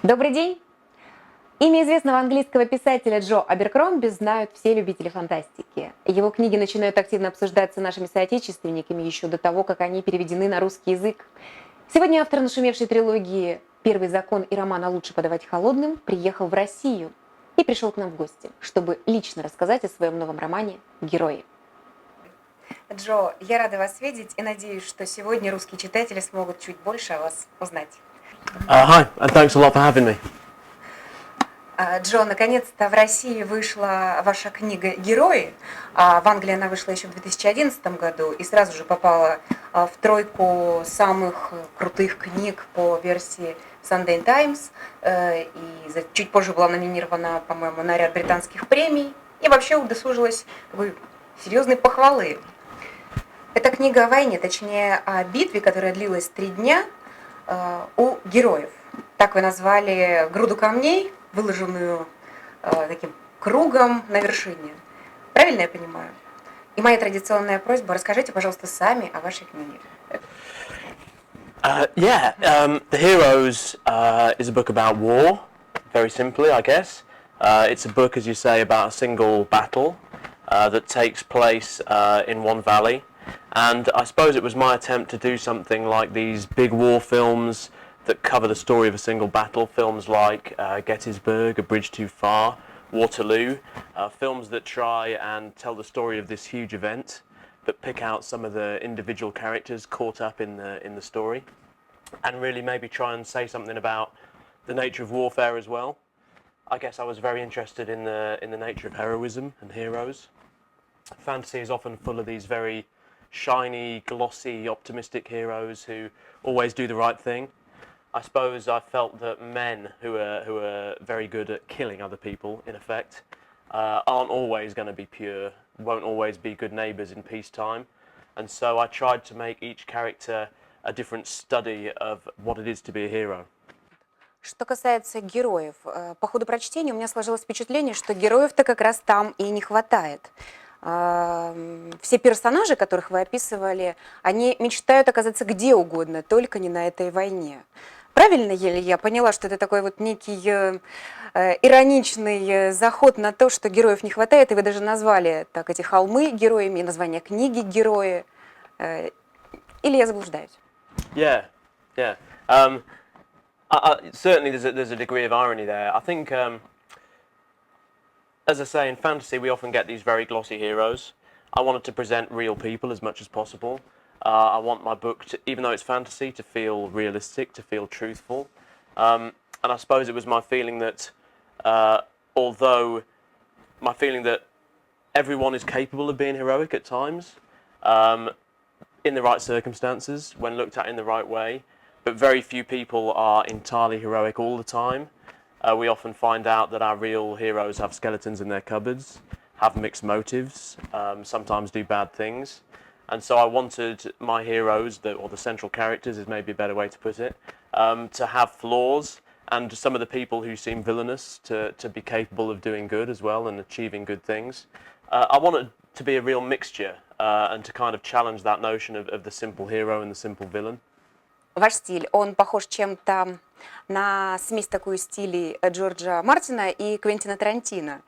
Добрый день! Имя известного английского писателя Джо Аберкромби знают все любители фантастики. Его книги начинают активно обсуждаться нашими соотечественниками еще до того, как они переведены на русский язык. Сегодня автор нашумевшей трилогии «Первый закон» и романа «Лучше подавать холодным» приехал в Россию и пришел к нам в гости, чтобы лично рассказать о своем новом романе «Герои». Джо, я рада вас видеть и надеюсь, что сегодня русские читатели смогут чуть больше о вас узнать. Hi, and thanks a lot for having me. Джо, наконец-то в России вышла ваша книга «Герои». В Англии она вышла еще в 2011 году и сразу же попала в тройку самых крутых книг по версии Sunday Times. И чуть позже была номинирована, по-моему, на ряд британских премий. И вообще удосужилась такой серьезной похвалы. Это книга о войне, точнее о битве, которая длилась 3 дня у героев. Так вы назвали груду камней, выложенную таким кругом на вершине. Правильно я понимаю? И моя традиционная просьба: расскажите, пожалуйста, сами о вашей книге. The Heroes is a book about war, very simply, I guess. It's a book, as you say, about a single battle that takes place in one valley. And I suppose it was my attempt to do something like these big war films that cover the story of a single battle, films like Gettysburg, A Bridge Too Far, Waterloo, films that try and tell the story of this huge event, but pick out some of the individual characters caught up in the story, and really maybe try and say something about the nature of warfare as well. I guess I was very interested in the nature of heroism and heroes. Fantasy is often full of these very shiny, glossy, optimistic heroes who always do the right thing. I suppose I felt that men who are very good at killing other people, in effect, aren't always going to be pure, won't always be good neighbours in peacetime. And so I tried to make each character a different study of what it is to be a hero. Что касается героев, по ходу прочтения у меня сложилось впечатление, что героев-то как раз там и не хватает. Все персонажи, которых вы описывали, они мечтают оказаться где угодно, только не на этой войне. Правильно ли я поняла, что это такой вот некий ироничный заход на то, что героев не хватает, и вы даже назвали так эти холмы героями, название книги «Герои», или я заблуждаюсь? Yeah. Certainly there's a degree of irony there. I think, as I say, in fantasy we often get these very glossy heroes. I wanted to present real people as much as possible. I want my book, even though it's fantasy, to feel realistic, to feel truthful. And I suppose it was my feeling that, although my feeling that everyone is capable of being heroic at times, in the right circumstances, when looked at in the right way, but very few people are entirely heroic all the time. We often find out that our real heroes have skeletons in their cupboards, have mixed motives, sometimes do bad things. And so I wanted my heroes, or the central characters is maybe a better way to put it, to have flaws, and some of the people who seem villainous to be capable of doing good as well and achieving good things. I wanted to be a real mixture and to kind of challenge that notion of the simple hero and the simple villain. Ваш стиль, он похож чем-то на смесь такую стилей Джорджа Мартина и Квентина Тарантино.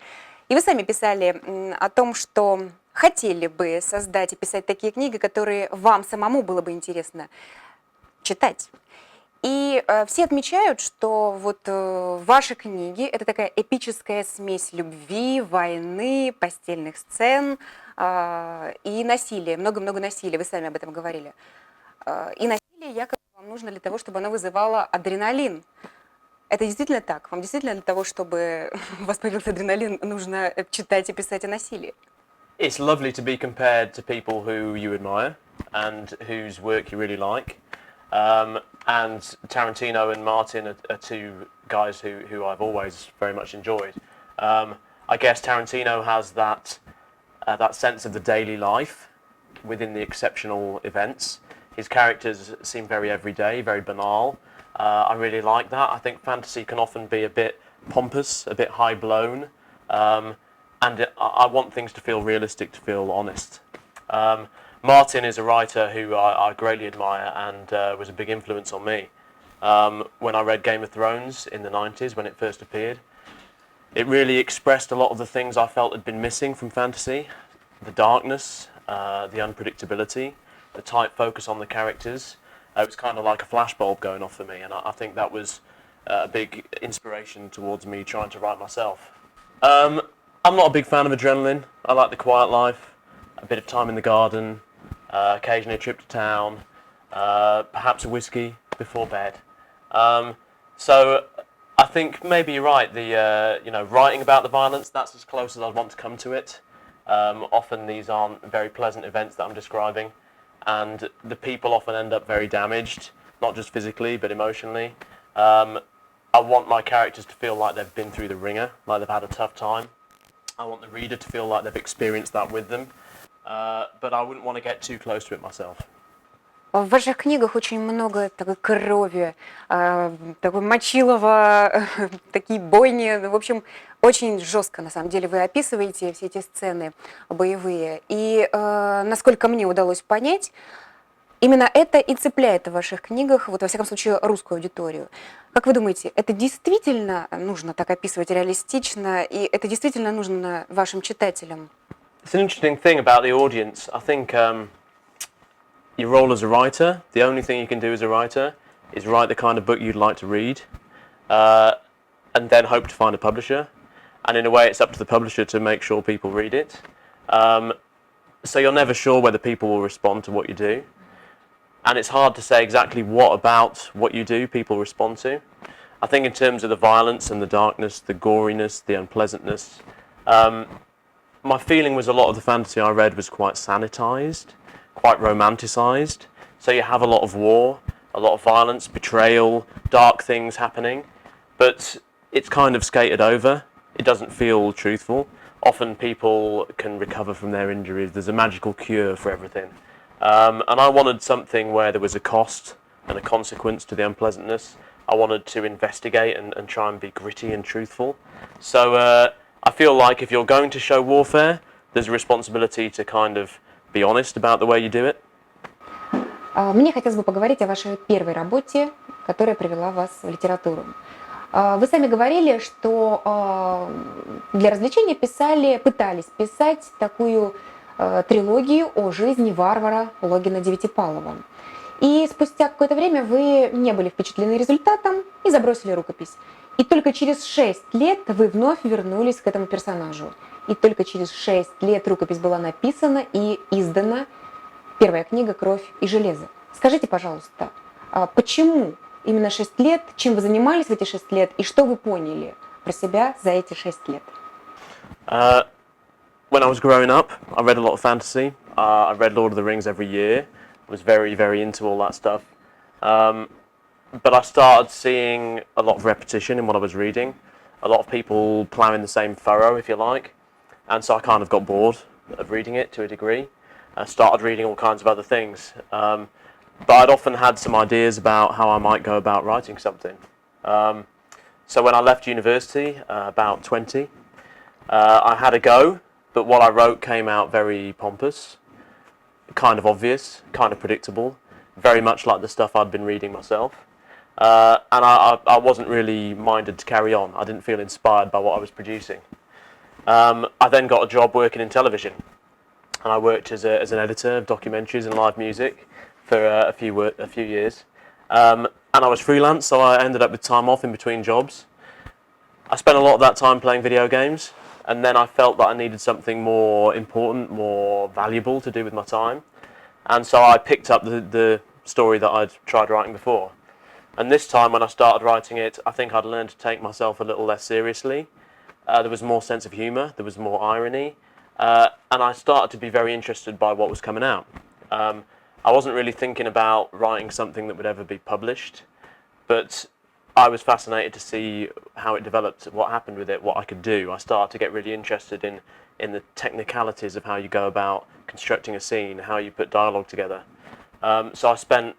И вы сами писали о том, что хотели бы создать и писать такие книги, которые вам самому было бы интересно читать. И все отмечают, что вот ваши книги — это такая эпическая смесь любви, войны, постельных сцен и насилия, много-много насилия, вы сами об этом говорили. И насилие якобы вам нужно для того, чтобы оно вызывало адреналин. Это действительно так? Вам действительно для того, чтобы у вас появился адреналин, нужно читать и писать о насилии? It's lovely to be compared to people who you admire and whose work you really like. And Tarantino and Martin are two guys who I've always very much enjoyed. I guess Tarantino has that sense of the daily life within the exceptional events. His characters seem very everyday, very banal. I really like that. I think fantasy can often be a bit pompous, a bit high-blown, and I want things to feel realistic, to feel honest. Martin is a writer who I greatly admire and was a big influence on me. when I read Game of Thrones in the 90s when it first appeared. It really expressed a lot of the things I felt had been missing from fantasy. The darkness, the unpredictability, the tight focus on the characters. It was kind of like a flashbulb going off for me, and I think that was a big inspiration towards me trying to write myself. I'm not a big fan of adrenaline. I like the quiet life, a bit of time in the garden, occasionally a trip to town, perhaps a whiskey before bed. So I think maybe you're right. Writing about the violence, that's as close as I want to come to it. Often these aren't very pleasant events that I'm describing, and the people often end up very damaged, not just physically but emotionally. I want my characters to feel like they've been through the ringer, like they've had a tough time. I want the reader to feel like they've experienced that with them, but I wouldn't want to get too close to it myself. В ваших книгах очень много такой крови, такой мочилова, такие бойни. В общем, очень жестко, на самом деле, вы описываете все эти сцены боевые. И, насколько мне удалось понять, именно это и цепляет в ваших книгах, вот во всяком случае, русскую аудиторию. Как вы думаете, это действительно нужно так описывать реалистично, и это действительно нужно вашим читателям? It's an interesting thing about the audience. I think your role as a writer, the only thing you can do as a writer is write the kind of book you'd like to read, and then hope to find a publisher. And in a way, it's up to the publisher to make sure people read it. So you're never sure whether people will respond to what you do. And it's hard to say exactly what about what you do people respond to. I think in terms of the violence and the darkness, the goriness, the unpleasantness, my feeling was a lot of the fantasy I read was quite sanitized, quite romanticized. So you have a lot of war, a lot of violence, betrayal, dark things happening, but it's kind of skated over. It doesn't feel truthful. Often people can recover from their injuries. There's a magical cure for everything. And I wanted something where there was a cost and a consequence to the unpleasantness. I wanted to investigate and try and be gritty and truthful. So I feel like if you're going to show warfare, there's a responsibility to kind of be honest about the way you do it. Мне хотелось бы поговорить о вашей первой работе, которая привела вас в литературу. Вы сами говорили, что для развлечения пытались писать такую трилогию о жизни варвара Логина Девятипалова. И спустя какое-то время вы не были впечатлены результатом и забросили рукопись. И только через 6 лет вы вновь вернулись к этому персонажу. И только через 6 лет рукопись была написана и издана. Первая книга «Кровь и железо». Скажите, пожалуйста, почему именно 6 лет, чем вы занимались в эти 6 лет и что вы поняли про себя за эти 6 лет? When I was growing up, I read a lot of fantasy. I read Lord of the Rings every year. I was very, very into all that stuff. But I started seeing a lot of repetition in what I was reading. A lot of people ploughing the same furrow, if you like. And so I kind of got bored of reading it to a degree. I started reading all kinds of other things. But I'd often had some ideas about how I might go about writing something. So when I left university, about 20, I had a go. But what I wrote came out very pompous, kind of obvious, kind of predictable, very much like the stuff I'd been reading myself. And I wasn't really minded to carry on. I didn't feel inspired by what I was producing. I then got a job working in television. And I worked as an editor of documentaries and live music for a few years. And I was freelance, so I ended up with time off in between jobs. I spent a lot of that time playing video games. And then I felt that I needed something more important, more valuable to do with my time. And so I picked up the story that I'd tried writing before. And this time when I started writing it, I think I'd learned to take myself a little less seriously. There was more sense of humour, there was more irony. And I started to be very interested by what was coming out. I wasn't really thinking about writing something that would ever be published. But I was fascinated to see how it developed, what happened with it, what I could do. I started to get really interested in the technicalities of how you go about constructing a scene, how you put dialogue together. So I spent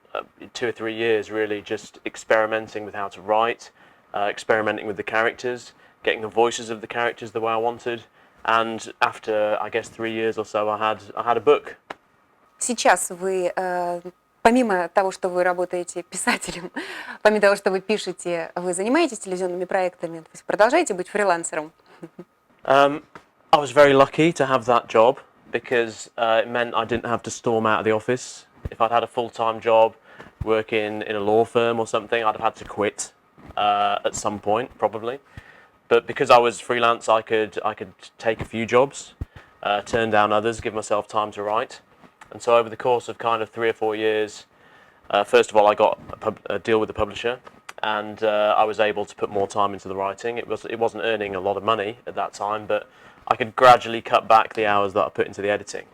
2 or 3 years really just experimenting with how to write, experimenting with the characters, getting the voices of the characters the way I wanted. And after, I guess, 3 years or so, I had a book. Сейчас вы помимо того, что вы работаете писателем, помимо того, что вы пишете, вы занимаетесь телевизионными проектами? То есть продолжаете быть фрилансером? I was very lucky to have that job because it meant I didn't have to storm out of the office. If I'd had a full-time job working in a law firm or something, I'd have had to quit at some point, probably. But because I was freelance, I could take a few jobs, turn down others, give myself time to write. And so over the course of kind of 3 or 4 years, first of all, I got a deal with the publisher, and I was able to put more time into the writing. It wasn't earning a lot of money at that time, but I could gradually cut back the hours that I put into the editing.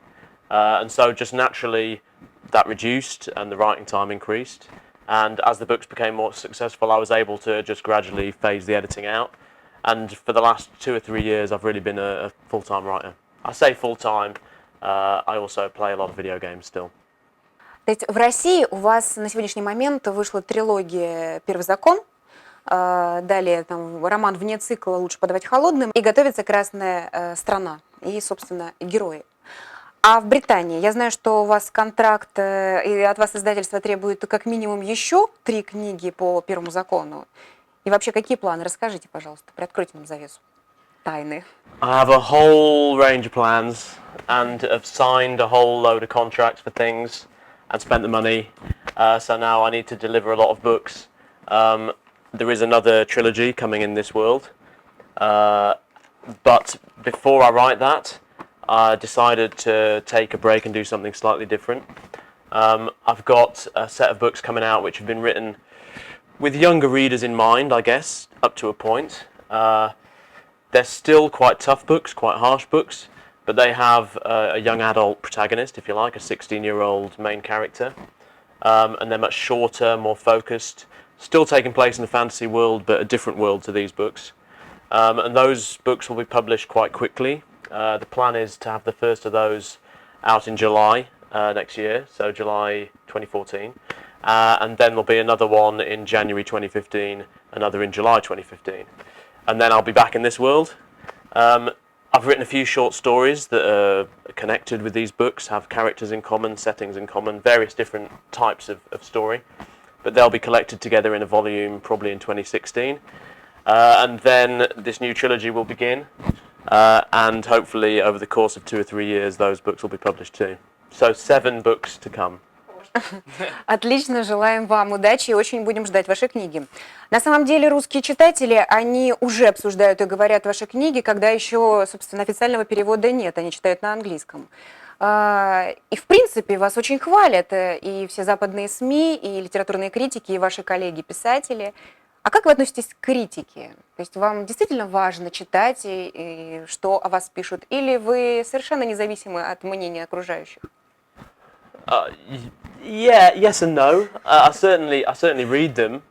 And so just naturally that reduced and the writing time increased. And as the books became more successful, I was able to just gradually phase the editing out. And for the last 2 or 3 years, I've really been a full-time writer. I say full-time, I also play a lot of video games still. То есть в России у вас на сегодняшний момент вышла трилогия «Первый закон», далее там роман «Вне цикла. Лучше подавать холодным» и готовится «Красная страна» и, собственно, «Герои». А в Британии, я знаю, что у вас контракт, и от вас издательство требует как минимум еще 3 книги по «Первому закону». И вообще, какие планы? Расскажите, пожалуйста, приоткройте нам завесу тайны. I have a whole range of plans and have signed a whole load of contracts for things and spent the money. So now I need to deliver a lot of books. There is another trilogy coming in this world. But before I write that, I decided to take a break and do something slightly different. I've got a set of books coming out which have been written with younger readers in mind, I guess, up to a point. They're still quite tough books, quite harsh books, but they have a young adult protagonist, if you like, a 16-year-old main character. And they're much shorter, more focused, still taking place in the fantasy world, but a different world to these books. And those books will be published quite quickly. The plan is to have the first of those out in July next year, so July 2014. And then there'll be another one in January 2015, another in July 2015. And then I'll be back in this world. I've written a few short stories that are connected with these books, have characters in common, settings in common, various different types of story. But they'll be collected together in a volume probably in 2016. And then this new trilogy will begin. And hopefully over the course of 2 or 3 years, those books will be published too. So 7 books to come. Отлично, желаем вам удачи и очень будем ждать ваши книги. На самом деле русские читатели, они уже обсуждают и говорят ваши книги, когда еще, собственно, официального перевода нет, они читают на английском. И, в принципе, вас очень хвалят и все западные СМИ, и литературные критики, и ваши коллеги-писатели. А как вы относитесь к критике? То есть вам действительно важно читать, и что о вас пишут, или вы совершенно независимы от мнения окружающих? Yeah, yes and no. I certainly read them.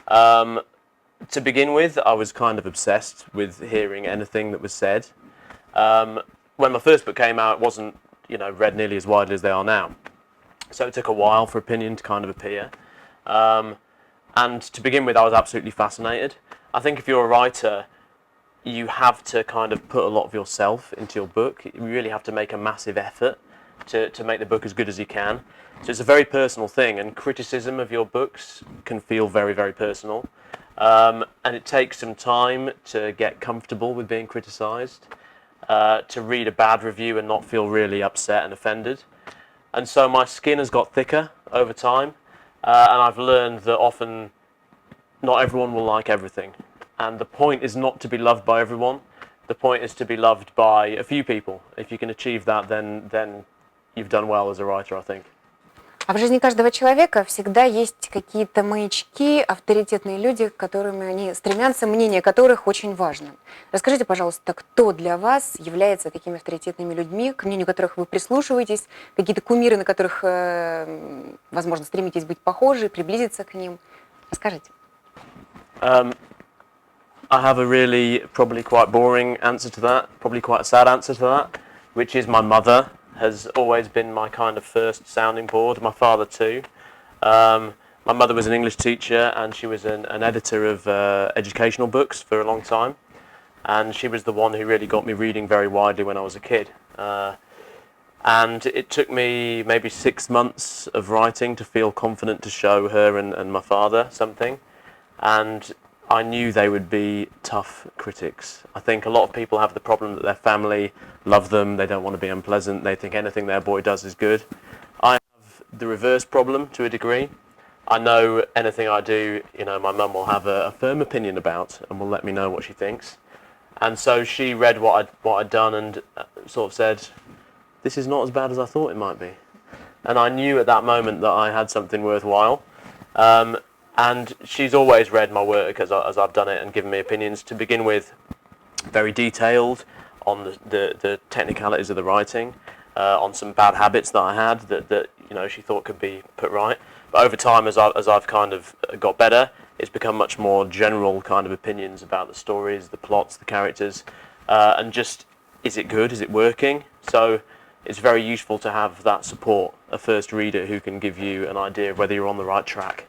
To begin with, I was kind of obsessed with hearing anything that was said. When my first book came out, it wasn't, read nearly as widely as they are now. So it took a while for opinion to kind of appear. And to begin with, I was absolutely fascinated. I think if you're a writer, you have to kind of put a lot of yourself into your book. You really have to make a massive effort to make the book as good as you can. So it's a very personal thing, and criticism of your books can feel very, very personal. And it takes some time to get comfortable with being criticised, to read a bad review and not feel really upset and offended. And so my skin has got thicker over time, and I've learned that often not everyone will like everything. And the point is not to be loved by everyone. The point is to be loved by a few people. If you can achieve that, then you've done well as a writer, I think. А в жизни каждого человека всегда есть какие-то маячки, авторитетные люди, к которым они стремятся, мнение которых очень важно. Расскажите, пожалуйста, кто для вас является такими авторитетными людьми, к мнению которых вы прислушиваетесь, какие-то кумиры, на которых, возможно, стремитесь быть похожи, приблизиться к ним? Расскажите. I have a really probably quite boring answer to that, probably quite a sad answer to that, which is my mother has always been my kind of first sounding board, my father too. My mother was an English teacher and she was an editor of educational books for a long time, and she was the one who really got me reading very widely when I was a kid. And it took me maybe 6 months of writing to feel confident to show her and my father something. And I knew they would be tough critics. I think a lot of people have the problem that their family love them, they don't want to be unpleasant, they think anything their boy does is good. I have the reverse problem to a degree. I know anything I do, my mum will have a firm opinion about and will let me know what she thinks. And so she read what I'd done and sort of said, this is not as bad as I thought it might be. And I knew at that moment that I had something worthwhile. And she's always read my work as I've done it and given me opinions. To begin with, very detailed on the technicalities of the writing, on some bad habits that I had that she thought could be put right. But over time, as I've kind of got better, it's become much more general kind of opinions about the stories, the plots, the characters, and just, is it good? Is it working? So it's very useful to have that support, a first reader who can give you an idea of whether you're on the right track.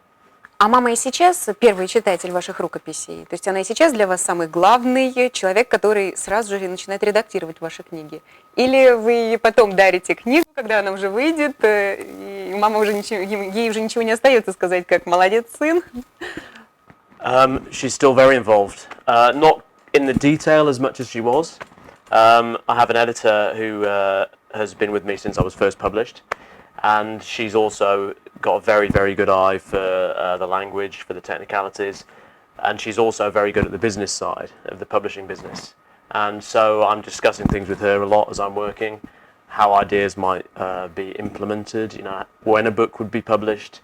А мама и сейчас первый читатель ваших рукописей? То есть она и сейчас для вас самый главный человек, который сразу же начинает редактировать ваши книги? Или вы потом дарите книгу, когда она уже выйдет, и мама уже ей уже ничего не остается сказать, как «молодец, сын»? She's still very involved. Not in the detail as much as she was. I have an editor who has been with me since I was first published. And she's also got a very, very good eye for the language, for the technicalities, and she's also very good at the business side of the publishing business. And so I'm discussing things with her a lot as I'm working, how ideas might be implemented, when a book would be published,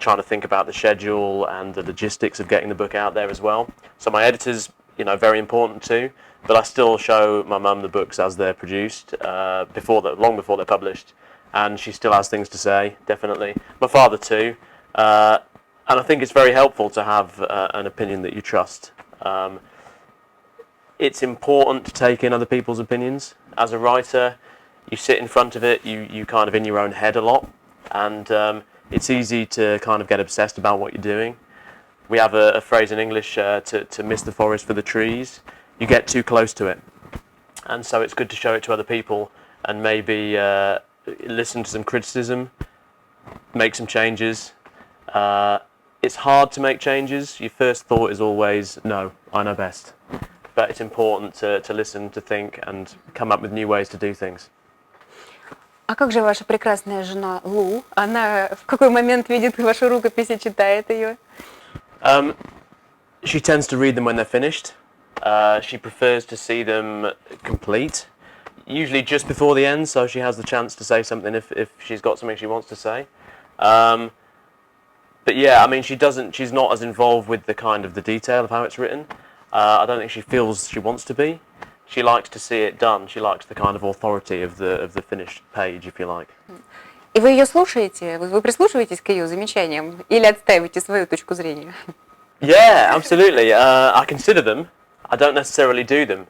trying to think about the schedule and the logistics of getting the book out there as well. So my editor's, very important too, but I still show my mum the books as they're produced, long before they're published. And she still has things to say, definitely. My father too. And I think it's very helpful to have an opinion that you trust. It's important to take in other people's opinions. As a writer, you sit in front of it, you kind of in your own head a lot. And it's easy to kind of get obsessed about what you're doing. We have a phrase in English, to miss the forest for the trees. You get too close to it. And so it's good to show it to other people and maybe listen to some criticism, make some changes. It's hard to make changes. Your first thought is always, no, I know best. But it's important to listen, to think, and come up with new ways to do things. А как же ваша прекрасная жена Лу? Она в какой момент видит вашу рукопись и читает ее? She tends to read them when they're finished. She prefers to see them complete. Usually just before the end, so she has the chance to say something if she's got something she wants to say. But yeah, I mean, she's not as involved with the kind of the detail of how it's written. I don't think she feels she wants to be. She likes to see it done. She likes the kind of authority of the finished page, if you like. И вы ее слушаете? Вы прислушиваетесь к ее замечаниям или отстаиваете свою точку зрения? Yeah, absolutely. I consider them. I don't necessarily do them.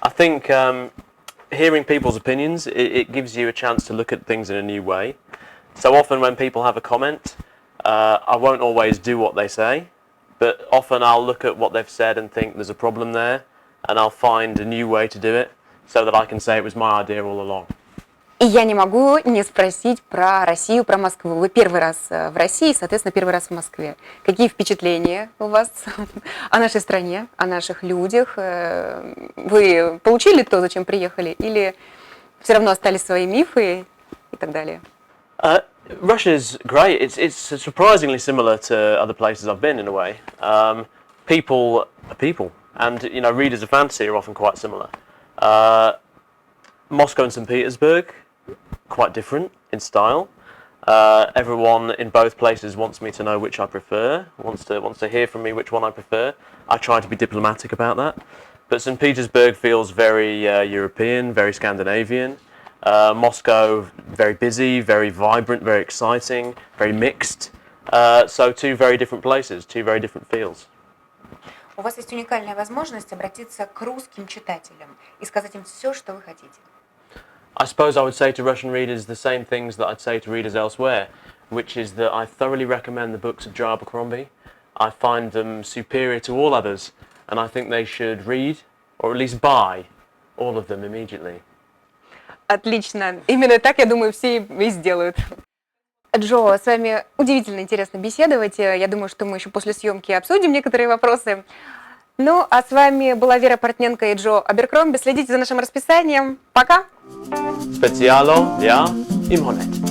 I think hearing people's opinions, it gives you a chance to look at things in a new way. So often when people have a comment, I won't always do what they say, but often I'll look at what they've said and think there's a problem there, and I'll find a new way to do it so that I can say it was my idea all along. И я не могу не спросить про Россию, про Москву. Вы первый раз в России, соответственно, первый раз в Москве. Какие впечатления у вас о нашей стране, о наших людях? Вы получили то, зачем приехали, или все равно остались свои мифы и так далее? Russia's great. It's surprisingly similar to other places I've been in a way. People are people, and readers of fantasy are often quite similar. Moscow and St. Petersburg, quite different in style. Everyone in both places wants me to know which I prefer, wants to hear from me which one I prefer. I try to be diplomatic about that. But St. Petersburg feels very European, very Scandinavian. Moscow, very busy, very vibrant, very exciting, very mixed. So two very different places, two very different feels. У вас есть уникальная возможность обратиться к русским читателям и сказать им все, что вы хотите. I suppose I would say to Russian readers the same things that I'd say to readers elsewhere, which is that I thoroughly recommend the books of Joe Abercrombie. I find them superior to all others, and I think they should read, or at least buy, all of them immediately. Отлично. Именно так, я думаю, все и сделают. Джо, с вами удивительно интересно беседовать. Я думаю, что мы еще после съемки обсудим некоторые вопросы. Ну, а с вами была Вера Портненко и Джо Аберкромби. Следите за нашим расписанием. Пока! Специало для Имхонет.